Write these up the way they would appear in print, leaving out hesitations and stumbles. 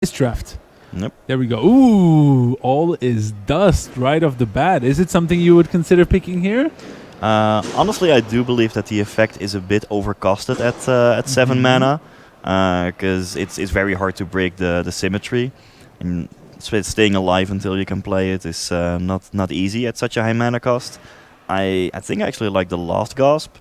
This draft. Yep. There we go. Ooh, all is dust right off the bat. Is it something you would consider picking here? Honestly, I do believe that the effect is a bit overcosted at 7 mana, because it's very hard to break the symmetry, and staying alive until you can play it is not easy at such a high mana cost. I think I actually like the Last Gasp,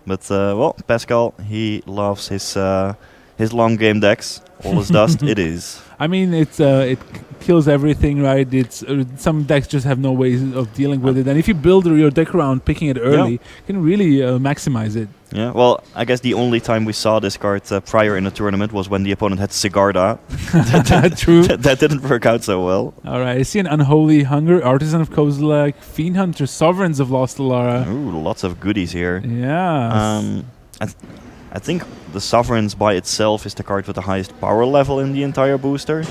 but well, Pascal, he loves his long game decks. All is dust. It is. I mean, it kills everything, right? It's some decks just have no ways of dealing with it, and if you build your deck around picking it early, you can really maximize it. Yeah, well, I guess the only time we saw this card prior in the tournament was when the opponent had Sigarda. True. That didn't work out so well. All right, I see an Unholy Hunger, Artisan of Kozilek, Fiend Hunter, Sovereigns of Lost Alara. Ooh, lots of goodies here. Yeah. I think the Sovereigns by itself is the card with the highest power level in the entire booster,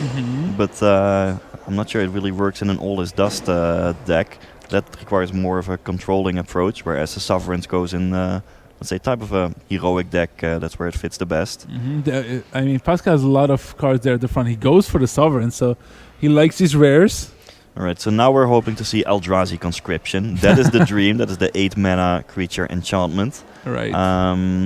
but I'm not sure it really works in an All is Dust deck. That requires more of a controlling approach, whereas the Sovereigns goes in, let's say, type of a heroic deck. That's where it fits the best. I mean, Pascal has a lot of cards there at the front. He goes for the Sovereign, so he likes his rares. Alright, so now we're hoping to see Eldrazi Conscription. That is the dream. That is the 8 mana creature enchantment. Right.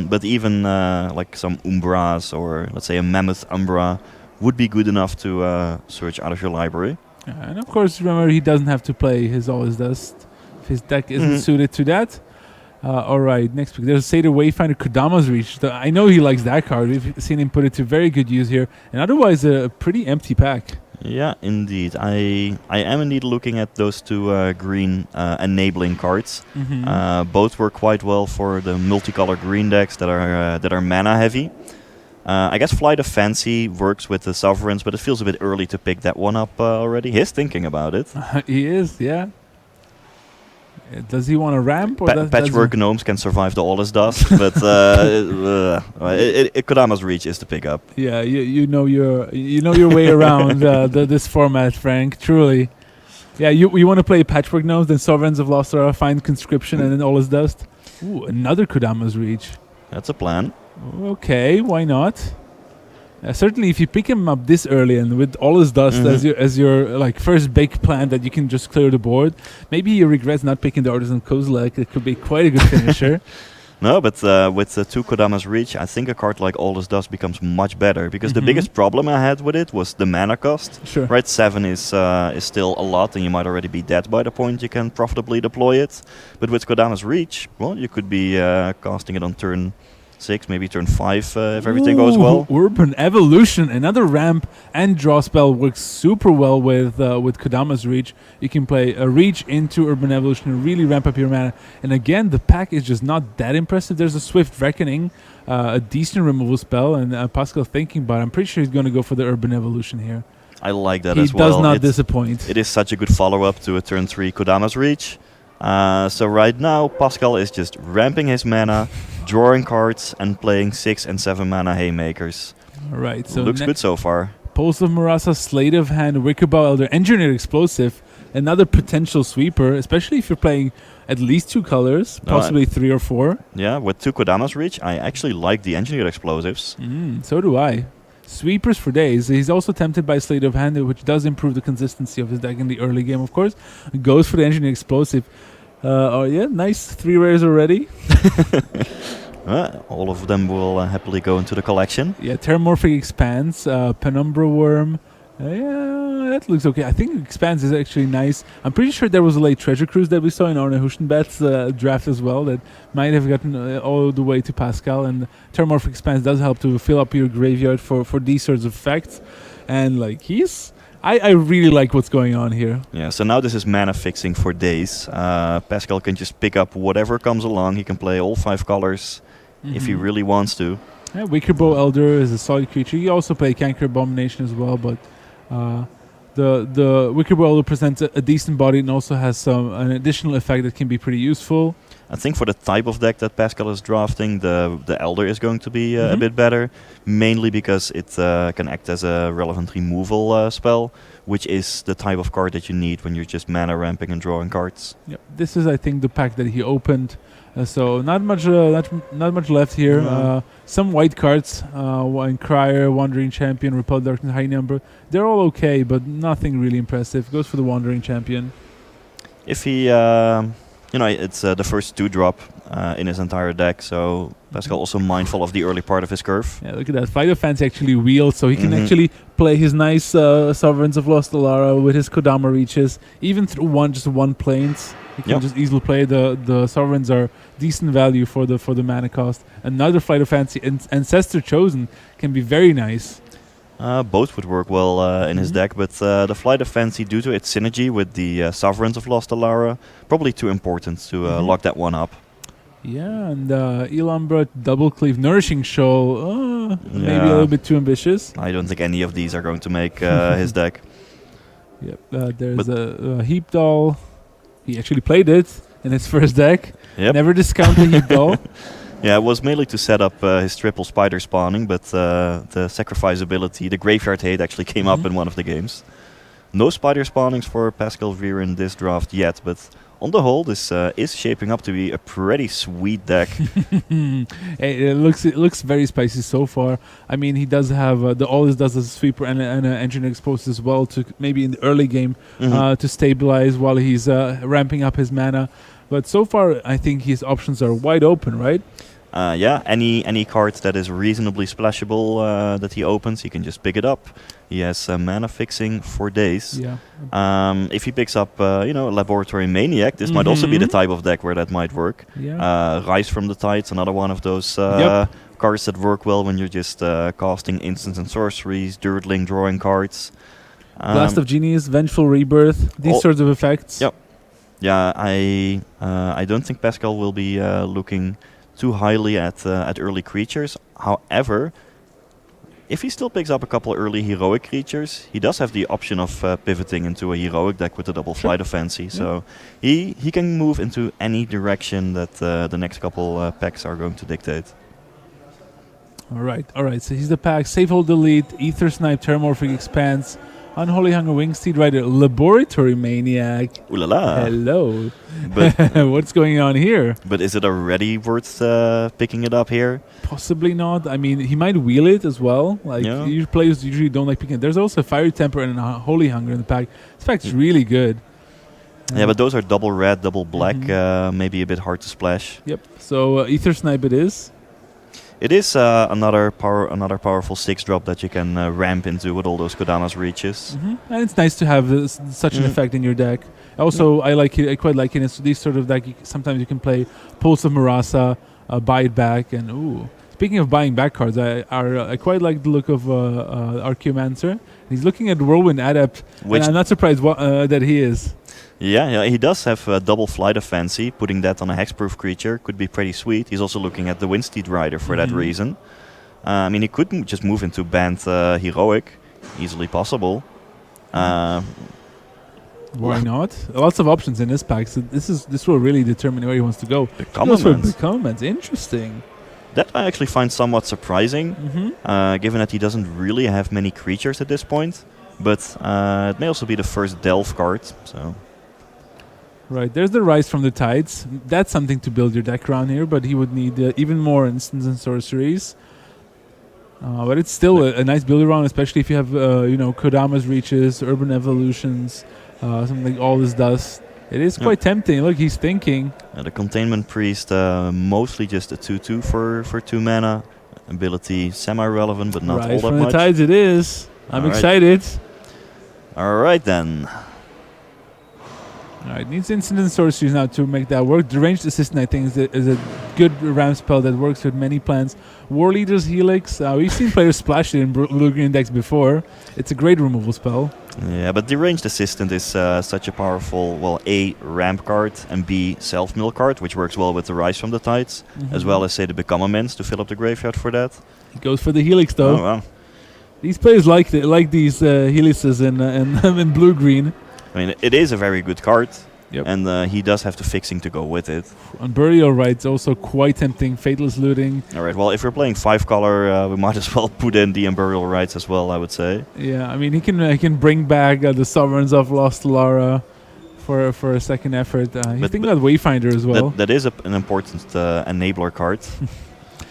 But even like some Umbras or let's say a Mammoth Umbra would be good enough to search out of your library. And of course, remember, he doesn't have to play his All is Dust if his deck isn't suited to that. Alright, next pick. There's Seder Wayfinder, Kodama's Reach. I know he likes that card. We've seen him put it to very good use here. And otherwise, a pretty empty pack. Yeah, indeed. I am indeed looking at those two green enabling cards. Both work quite well for the multicolor green decks that are mana heavy. I guess Flight of Fancy works with the Sovereigns, but it feels a bit early to pick that one up already. He's thinking about it. He is, yeah. Does he want a ramp? Or Patchwork Gnomes can survive the All is Dust, but Kodama's Reach is the pickup. Yeah, you know your way around this format, Frank. Truly. Yeah, you want to play Patchwork Gnomes, then Sovereigns of Lost Alara, find Conscription, and then All is Dust. Ooh, another Kodama's Reach. That's a plan. Okay, why not? Certainly, if you pick him up this early and with All is Dust as your like first big plan that you can just clear the board, maybe he regrets not picking the Artisan Kozilek. It could be quite a good finisher. No, but with the two Kodama's Reach, I think a card like All is Dust becomes much better, because the biggest problem I had with it was the mana cost. Sure. Right, 7 is still a lot, and you might already be dead by the point you can profitably deploy it. But with Kodama's Reach, well, you could be casting it on turn 6, maybe turn 5 if everything goes well. Urban Evolution, another ramp and draw spell, works super well with Kodama's Reach. You can play a Reach into Urban Evolution and really ramp up your mana. And again, the pack is just not that impressive. There's a Swift Reckoning, a decent removal spell, and Pascal thinking about it. I'm pretty sure he's going to go for the Urban Evolution here. I like that he as well. He does not disappoint. It is such a good follow-up to a turn 3 Kodama's Reach. So right now, Pascal is just ramping his mana, drawing cards, and playing 6 and 7 mana Haymakers. All right, so looks good so far. Pulse of Marasa, Slate of Hand, Wickerbow Elder, Engineered Explosive, another potential sweeper, especially if you're playing at least 2 colors, possibly 3 or 4. Yeah, with 2 Kodama's Reach, I actually like the Engineered Explosives. So do I. Sweepers for days. He's also tempted by Slate of Hand, which does improve the consistency of his deck in the early game, of course. Goes for the Engineered Explosive. Oh yeah, nice 3 rares already. All of them will happily go into the collection. Yeah, Terramorphic Expanse, Penumbra Worm. Yeah, that looks okay. I think Expanse is actually nice. I'm pretty sure there was a late Treasure Cruise that we saw in Arne Huschenbeth's draft as well that might have gotten all the way to Pascal. And Terramorphic Expanse does help to fill up your graveyard for these sorts of effects. And like I really like what's going on here. Yeah, so now this is mana fixing for days. Pascal can just pick up whatever comes along. He can play all 5 colors if he really wants to. Yeah, Wickerbow Elder is a solid creature. You also play Canker Abomination as well, but the Wickerbow Elder presents a decent body and also has an additional effect that can be pretty useful. I think for the type of deck that Pascal is drafting, the Elder is going to be a bit better, mainly because it can act as a relevant removal spell, which is the type of card that you need when you're just mana ramping and drawing cards. Yep. This is, I think, the pack that he opened So not much left here. No. Some white cards, Crier, Wandering Champion, Repel Darkness, High Number. They're all okay, but nothing really impressive. Goes for the Wandering Champion. If he, it's the first 2-drop in his entire deck, so Pascal also mindful of the early part of his curve. Yeah, look at that. Flight of Fancy actually wheels, so he can Mhm. actually play his nice Sovereigns of Lost Alara with his Kodama reaches, even through one planes. He can Yep. just easily play. The Sovereigns are decent value for the mana cost. Another Flight of Fancy, Ancestor Chosen, can be very nice. Both would work well in his Mhm. deck, but the Flight of Fancy, due to its synergy with the Sovereigns of Lost Alara, probably too important to Mhm. lock that one up. Yeah, and Elumbra, Double Cleave, Nourishing Shoal, maybe a Yeah. little bit too ambitious. I don't think any of these are going to make his deck. Yep. There's a Heap Doll. He actually played it in his first deck. Yep. Never discount the Heap Doll. Yeah, it was mainly to set up his triple spider spawning, but the sacrifice ability, the graveyard hate, actually came up Mhm. in one of the games. No spider spawnings for Pascal Veer in this draft yet, but on the whole, this is shaping up to be a pretty sweet deck. Hey, it looks very spicy so far. I mean, he does have all he does is a sweeper and an engine exposed as well to maybe in the early game Mhm. to stabilize while he's ramping up his mana. But so far, I think his options are wide open, right? Yeah, any card that is reasonably splashable that he opens, he can just pick it up. He has mana fixing for days. Yeah. If he picks up, Laboratory Maniac, this might also be the Mhm. type of deck where that might work. Yeah. Rise from the Tides, another one of those Yep. cards that work well when you're just casting instants and sorceries, dirtling, drawing cards. Blast of Genius, Vengeful Rebirth, these all- sorts of effects. Yep. Yeah, I don't think Pascal will be looking too highly at early creatures. However, if he still picks up a couple early heroic creatures, he does have the option of pivoting into a heroic deck with the double Sure. Flight of Fancy. So he can move into any direction that the next couple packs are going to dictate. All right. So he's the pack. Save Hold Delete, Ether Snipe, Terramorphic Expanse, Unholy Hunger, Wingsteed Rider, Laboratory Maniac. Ooh la la. Hello. But What's going on here? but is it already worth picking it up here? Possibly not. I mean, he might wheel it as well. Like, Yeah. players usually don't like picking it. There's also Fiery Temper and a Holy Hunger in the pack. This pack's really good. Yeah, but those are double red, double black, Mhm. maybe a bit hard to splash. Yep. So Ether Snipe it is. It is another powerful 6-drop that you can ramp into with all those Kodama's reaches. And it's nice to have such an Mhm. effect in your deck. Also, I like it. I quite like it. It's these sort of deck. Sometimes you can play Pulse of Marasa, buy it back, and ooh. Speaking of buying back cards, I quite like the look of Archaeomancer. He's looking at Whirlwind Adept, Which and I'm not surprised that he is. yeah, he does have double Flight of Fancy. Putting that on a hexproof creature could be pretty sweet. He's also looking at the Windsteed Rider for that Mhm. reason. I mean, he could just move into banned heroic, easily possible. Why not? Lots of options in this pack. So this will really determine where he wants to go. The He goes for comments. the comments. Interesting. That I actually find somewhat surprising, Mm-hmm. given that he doesn't really have many creatures at this point. But it may also be the first Delve card. So Right, there's the Rise from the Tides. That's something to build your deck around here, but he would need even more instants and sorceries. But it's still a nice build around, especially if you have, Kodama's Reaches, Urban Evolutions, something like All This Dust. It is Yeah. quite tempting. Look, he's thinking. the Containment Priest, mostly just a 2/2 for 2 mana. Ability semi-relevant, but not Rise all that from the much. Tides it is. I'm Alright. excited. Alright then. Alright, needs instant and sorceries now to make that work. Deranged Assistant, I think, is a good ramp spell that works with many plans. War Leader's Helix, we've seen players splash it in blue-green decks before. It's a great removal spell. Yeah, but Deranged Assistant is such a powerful, well, A, ramp card, and B, self-mill card, which works well with the Rise from the Tides, as well as, say, the Become Immense to fill up the graveyard for that. He goes for the Helix, though. Oh, well. These players like these Helixes in blue-green. I mean, it is a very good card, Yep. and he does have the fixing to go with it. On Burial Rites, also quite tempting. Fatalist Looting. Alright, well, if we're playing 5-color, we might as well put in the Burial Rites as well, I would say. Yeah, I mean, he can bring back the Sovereigns of Lost Lara for a second effort. He's But- thinking about Wayfinder as well. That is an important enabler card.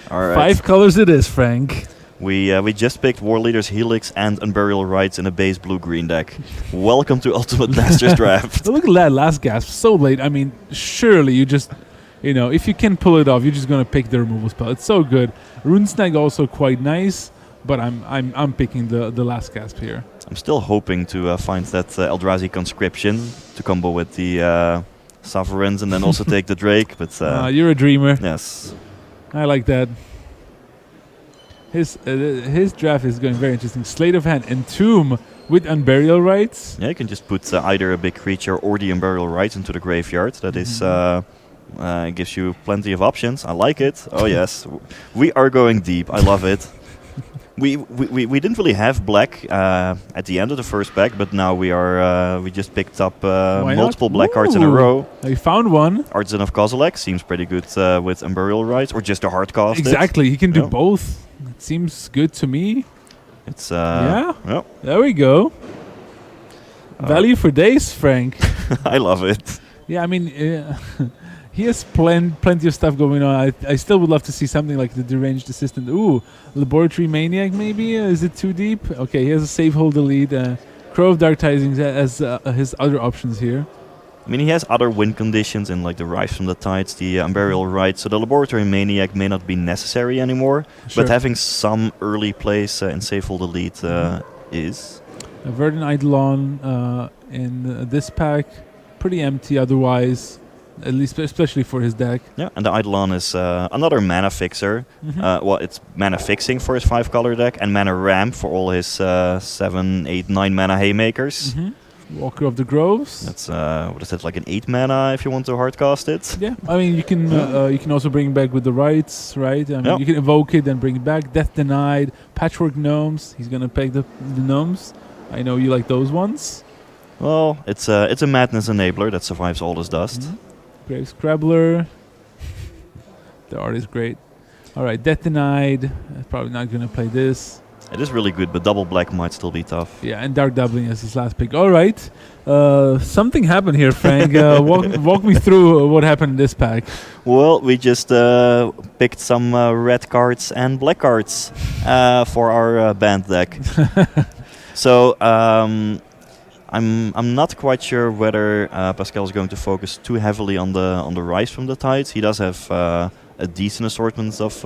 All right. 5 colors it is, Frank. We just picked War Leaders Helix and Unburial Rites in a base blue-green deck. Welcome to Ultimate Masters Draft. Look at that last gasp, so late. I mean, surely you just, if you can pull it off, you're just gonna pick the removal spell. It's so good. Rune Snag also quite nice, but I'm picking the last gasp here. I'm still hoping to find that Eldrazi Conscription to combo with the Sovereigns and then also take the Drake. But You're a dreamer. yes, I like that. His draft is going very interesting. Slate of Hand, Entomb with Unburial Rites. yeah, you can just put either a big creature or the Unburial Rites into the graveyard. That is gives you plenty of options. I like it. Oh yes, we are going deep. I love it. We didn't really have black at the end of the first pack, but now we just picked up Why multiple not? black cards in a Ooh. row. I found one. Artisan of Kozilek seems pretty good with Unburial Rites, or just a hard cast. Exactly, he can do Yeah. both. It seems good to me. It's Yeah. yeah, There we go. Value for days, Frank. I love it. Yeah, I mean, he has plenty of stuff going on. I still would love to see something like the Deranged Assistant. Ooh, Laboratory Maniac maybe? Is it too deep? Okay, he has a Save, Hold, Delete. Crow of Dark Tidings as his other options here. I mean, he has other win conditions in like the Rise from the Tides, the Unburial Rites, so the Laboratory Maniac may not be necessary anymore, Sure. but having some early place in Save Hold Elite is. A Verdant Eidolon in this pack. Pretty empty otherwise, at least especially for his deck. Yeah, and the Eidolon is another mana fixer. Well, it's mana fixing for his 5-color deck and mana ramp for all his 7, 8, 9 mana Haymakers. Walker of the Groves. That's what is that, like an 8 mana if you want to hardcast it? Yeah, I mean you can also bring it back with the rights, right? I mean Yeah. you can evoke it and bring it back. Death Denied, Patchwork Gnomes. He's gonna pick the gnomes. I know you like those ones. Well, it's a madness enabler that survives all this dust. Grave Scrabbler. The art is great. All right, Death Denied. Probably not gonna play this. It is really good, but double black might still be tough. Yeah, and Dark Doubling as his last pick. All right, something happened here, Frank. Walk me through what happened in this pack. Well, we just picked some red cards and black cards for our band deck. So I'm not quite sure whether Pascal is going to focus too heavily on the Rise from the Tides. He does have a decent assortment of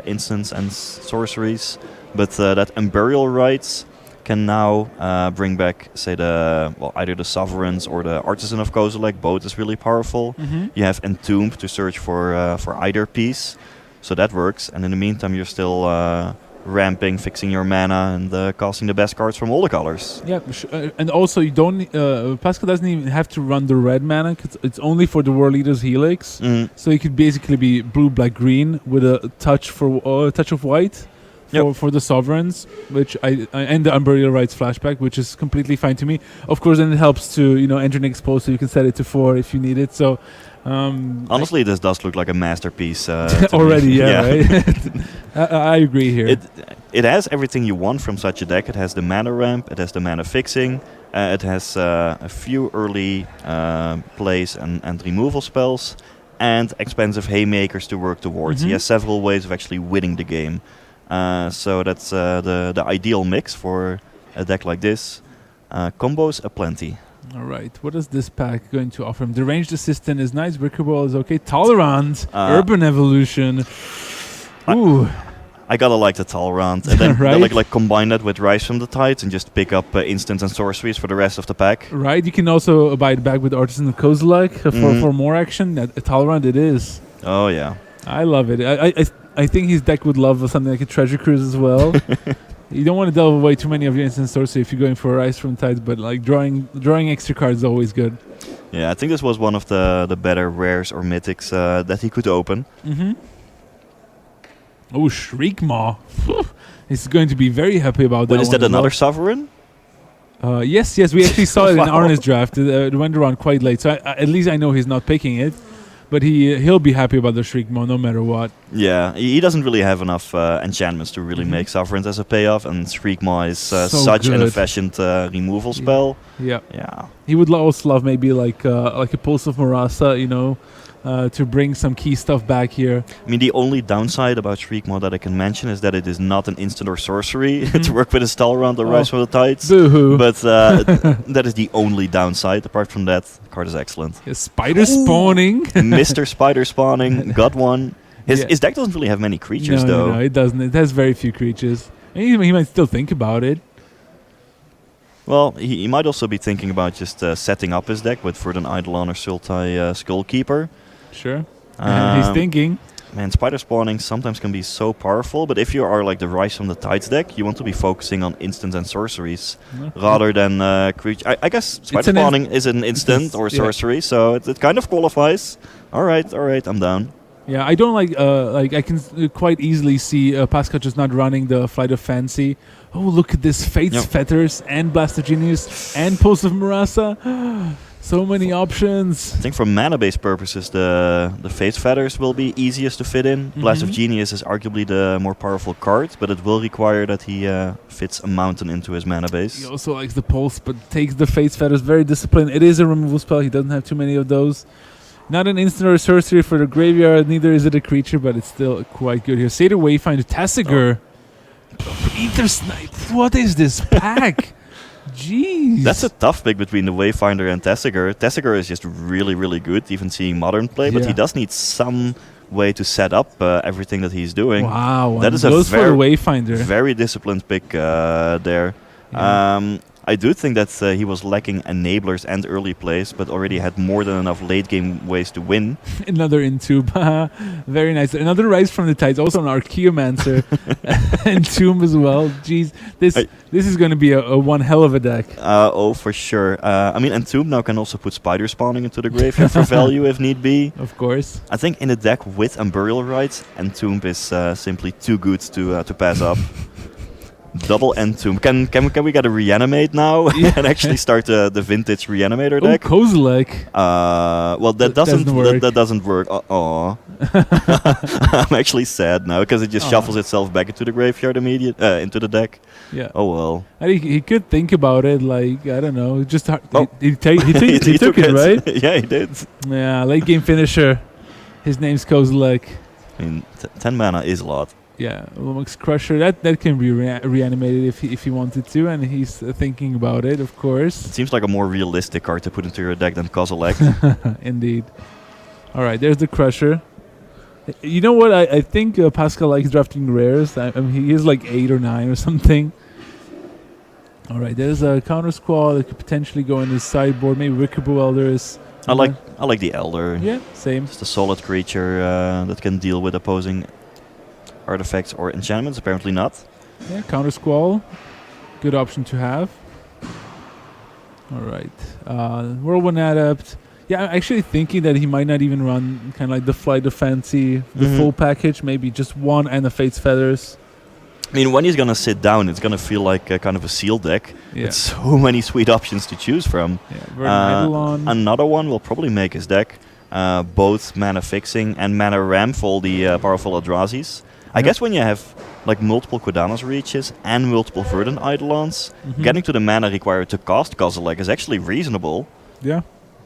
instants and sorceries, but that Unburial Rites can now bring back, say, either the Sovereigns or the Artisan of Kozilek. Both is really powerful. You have Entombed to search for either piece, so that works. And in the meantime, you're still ramping, fixing your mana, and casting the best cards from all the colors. Yeah, and also you don't. Pascal doesn't even have to run the red mana. 'Cause it's only for the War Leaders Helix. So it could basically be blue, black, green with a touch of white. For the Sovereigns, which and the Unburial Rites flashback, which is completely fine to me. Of course, then it helps to enter an expose, so you can set it to 4 if you need it. So honestly, this does look like a masterpiece already. me. Yeah, right? I agree here. It has everything you want from such a deck. It has the mana ramp, it has the mana fixing, it has a few early plays and removal spells, and expensive haymakers to work towards. He has several ways of actually winning the game. So that's the ideal mix for a deck like this. Combos aplenty. All right, what is this pack going to offer him? Deranged Assistant is nice. Wicker Ball is okay. Tolerant, Urban Evolution. Ooh. I gotta like the Talrand. And then Right. like combine that with Rise from the Tides and just pick up instants and sorceries for the rest of the pack. Right, you can also abide back with Artisan of Kozilek for more action. Tolerant it is. Oh yeah. I love it. I think his deck would love something like a Treasure Cruise as well. You don't want to delve away too many of your instant sorcery if you're going for Rise from Tides, but like drawing extra cards is always good. Yeah, I think this was one of the better rares or mythics that he could open. Oh, Shriekmaw. He's going to be very happy about that. But is one that as another well. Sovereign? Yes, we actually saw it in Wow. Arne's draft. It went around quite late, so at least I know he's not picking it. but he'll be happy about the Shriekmaw no matter what. Yeah, he doesn't really have enough enchantments to really make Sovereigns as a payoff, and Shriekmaw is such an good. efficient removal spell. Yeah. Yeah. He would also love maybe like a Pulse of Marasa, to bring some key stuff back here. I mean, the only downside about Shriekmaw that I can mention is that it is not an instant or sorcery to work with a Stalrand or Rise from the Tides. Boo-hoo. But that is the only downside. Apart from that, the card is excellent. Yeah, spider spawning. Mr. Spider spawning, got one. His deck doesn't really have many creatures, though. No, it doesn't. It has very few creatures. And he might still think about it. Well, he might also be thinking about just setting up his deck with Verdant Eidolon or Sultai Skullkeeper. Sure. He's thinking. Man, Spider spawning sometimes can be so powerful, but if you are like the Rise from the Tides deck, you want to be focusing on instants and sorceries rather than creature. I guess Spider spawning is an instant or sorcery, so it kind of qualifies. All right, I'm down. Yeah, I don't like I can quite easily see Pascal just not running the Flight of Fancy. Oh, look at this Fate's Fetters and Blast of Genius and Pulse of Marasa. So many options. I think for mana-based purposes, the Fate's Fetters will be easiest to fit in. Blast of Genius is arguably the more powerful card, but it will require that he fits a mountain into his mana base. He also likes the Pulse, but takes the Fate's Fetters. Very disciplined. It is a removal spell. He doesn't have too many of those. Not an instant or a sorcery for the graveyard, neither is it a creature, but it's still quite good here. Satyr Wayfinder, Tasigur, Ether Snipe. What is this pack? Jeez. That's a tough pick between the Wayfinder and Tasigur. Tasigur is just really, really good, even seeing Modern play, but he does need some way to set up everything that he's doing. Wow, that is a Wayfinder. Very disciplined pick there. Yeah. I do think that he was lacking enablers and early plays, but already had more than enough late game ways to win. Another Entomb. Very nice. Another Rise from the Tides. Also an Archaeomancer. Entomb as well. Jeez. This is going to be a one hell of a deck. Oh, for sure. I mean, Entomb now can also put Spider spawning into the graveyard for value if need be. Of course. I think in a deck with Burial Rites, Entomb is simply too good to pass up. Double Entomb. Can we get a Reanimate now and actually start the vintage Reanimator deck? Oh, Kozilek. Well, that doesn't work. That doesn't work. I'm actually sad now because it just shuffles itself back into the graveyard into the deck. Yeah. Oh well. He could think about it. Like I don't know. Just he took it, right? Yeah, he did. Yeah, late game finisher. His name's Kozilek. I mean, 10 mana is a lot. Yeah, Lumix Crusher, that can be reanimated if he wanted to, and he's thinking about it, of course. It seems like a more realistic card to put into your deck than Kozilek. Indeed. All right, there's the Crusher. You know what? I think Pascal likes drafting rares. I mean, he is like 8 or 9 or something. All right, there's a Counter Squall that could potentially go in his sideboard. Maybe Wickerbow Elder is... I like the Elder. Yeah, same. It's a solid creature that can deal with opposing artifacts or enchantments. Apparently not. Yeah, Counter Squall, good option to have. All right, Whirlwind Adept. Yeah, I'm actually thinking that he might not even run kind of like the Flight of Fancy, the full package. Maybe just one and the Fate's Feathers. I mean, when he's gonna sit down, it's gonna feel like kind of a seal deck. Yeah. With so many sweet options to choose from. Yeah, another one will probably make his deck both mana fixing and mana ramp for all the powerful Eldrazi's. I guess when you have like multiple Kodana's reaches and multiple Verdant Eidolons, getting to the mana required to cast Kozilek is actually reasonable. Yeah.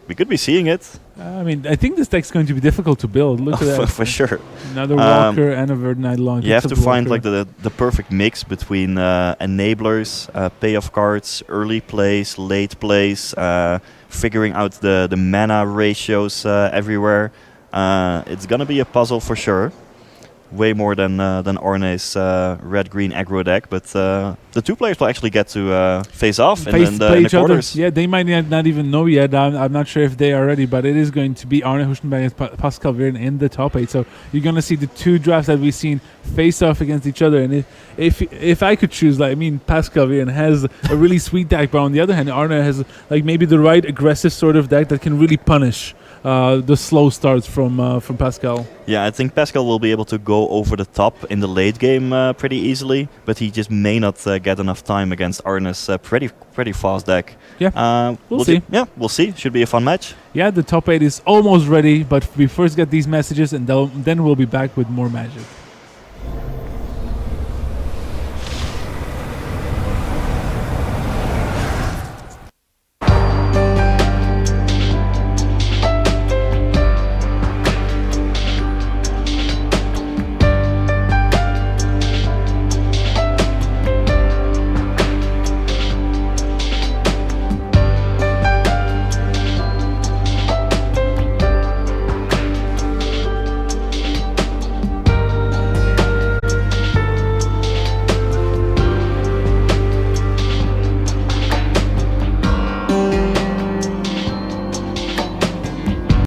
We could be seeing it. I mean, I think this deck's going to be difficult to build. Look at that. For sure. Another Walker and a Verdant Eidolon. You have to find like the perfect mix between enablers, payoff cards, early plays, late plays, figuring out the mana ratios everywhere. It's gonna be a puzzle for sure. Way more than Orne's red-green aggro deck, but the two players will actually get to face off in the quarters. Yeah, they might not even know yet. I'm not sure if they are ready, but it is going to be Arne Huschenberg and Pascal Viren in the top 8. So you're going to see the two drafts that we've seen face off against each other. And if I could choose, like, I mean, Pascal Viren has a really sweet deck, but on the other hand, Arne has like maybe the right aggressive sort of deck that can really punish the slow starts from Pascal. Yeah, I think Pascal will be able to go over the top in the late game pretty easily, but he just may not get enough time against Arne's pretty fast deck. Yeah, we'll see. Yeah, we'll see. Should be a fun match. Yeah, the top 8 is almost ready, but we first get these messages and then we'll be back with more Magic.